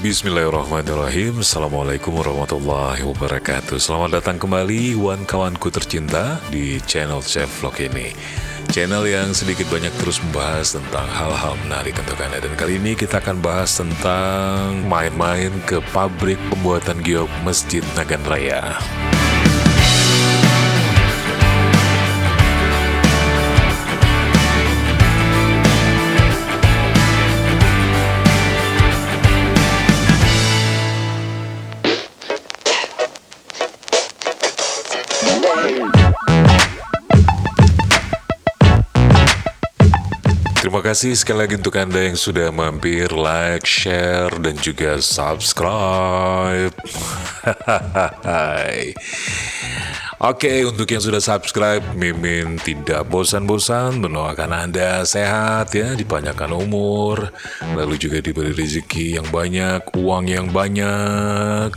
Bismillahirrahmanirrahim. Assalamualaikum warahmatullahi wabarakatuh. Selamat datang kembali kawan-kawanku tercinta di channel Chef Vlog ini, channel yang sedikit banyak terus membahas tentang hal-hal menarik untuk Anda. Dan kali ini kita akan bahas tentang main-main ke pabrik pembuatan giok Masjid Nagan Raya. Terima kasih sekali lagi untuk Anda yang sudah mampir, like, share, dan juga subscribe. Oke, untuk yang sudah subscribe, Mimin tidak bosan-bosan mendoakan Anda sehat ya, dipanjangkan umur, lalu juga diberi rezeki yang banyak, uang yang banyak,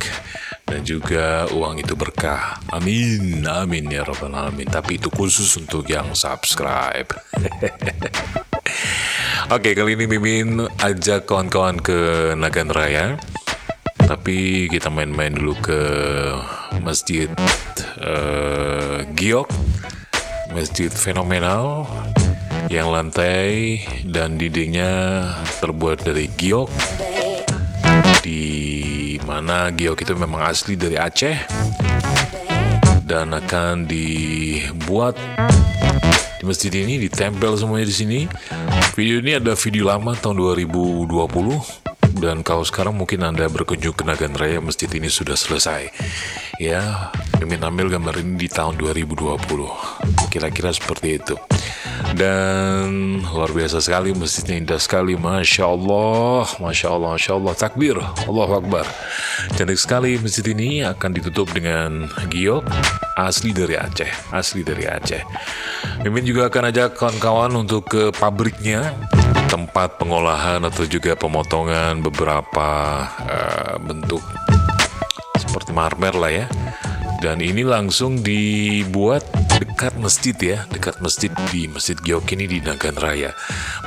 dan juga uang itu berkah. Amin, amin ya rabbal alamin. Tapi itu khusus untuk yang subscribe. Oke, kali ini Mimin ajak kawan-kawan ke Nagan Raya. Tapi kita main-main dulu ke Masjid Giok. Masjid fenomenal yang lantai dan dindingnya terbuat dari giok. Di mana giok itu memang asli dari Aceh dan akan dibuat di masjid ini, ditempel semuanya di sini. Video ini ada video lama tahun 2020, dan kalau sekarang mungkin Anda berkunjung ke Nagan Raya, masjid ini sudah selesai. Ya, Mimin ambil gambar ini di tahun 2020, kira-kira seperti itu. Dan luar biasa sekali, masjidnya indah sekali, Masya Allah, Masya Allah, Masya Allah, takbir, Allahu Akbar. Cantik sekali. Masjid ini akan ditutup dengan giok asli dari Aceh, asli dari Aceh. Mimin juga akan ajak kawan-kawan untuk ke pabriknya, tempat pengolahan atau juga pemotongan beberapa bentuk seperti marmer lah ya. Dan ini langsung dibuat dekat masjid ya, dekat masjid, di Masjid Giok ini di Nagan Raya.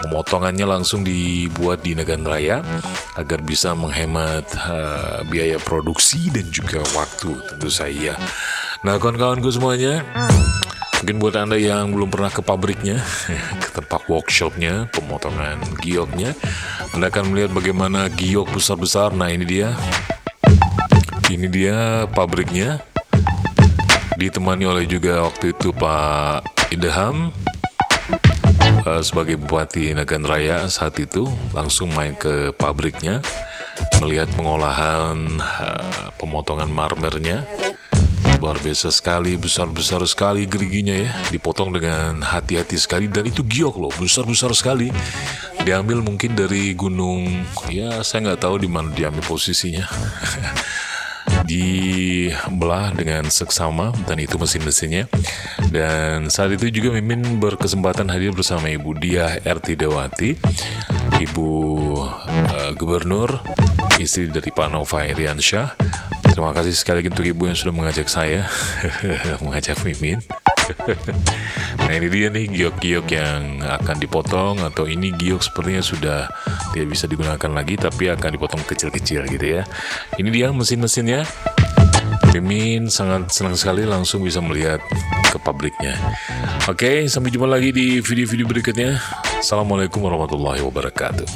Pemotongannya langsung dibuat di Nagan Raya agar bisa menghemat biaya produksi dan juga waktu tentu saja. Nah, kawan-kawanku semuanya, mungkin buat Anda yang belum pernah ke pabriknya, ke tempat workshopnya, pemotongan gioknya, Anda akan melihat bagaimana giok besar-besar. Nah, ini dia pabriknya, ditemani oleh juga waktu itu Pak Idham sebagai Bupati Nagan Raya saat itu, langsung main ke pabriknya, melihat pengolahan pemotongan marmernya. Luar biasa sekali, besar-besar sekali geriginya ya, dipotong dengan hati-hati sekali, dan itu giok loh, besar-besar sekali. Diambil mungkin dari gunung, ya saya nggak tahu di mana diambil posisinya. Dibelah dengan seksama, dan itu mesin-mesinnya. Dan saat itu juga Mimin berkesempatan hadir bersama Ibu Diah R. Tidawati, Ibu Gubernur, istri dari Pak Nova Iriansyah. Terima kasih sekali lagi untuk Ibu yang sudah mengajak saya, mengajak Mimin. Nah, ini dia nih giok-giok yang akan dipotong, atau ini giok sepertinya sudah tidak bisa digunakan lagi, tapi akan dipotong kecil-kecil gitu ya. Ini dia mesin-mesinnya. Mimin sangat senang sekali langsung bisa melihat ke pabriknya. Oke, sampai jumpa lagi di video-video berikutnya. Assalamualaikum warahmatullahi wabarakatuh.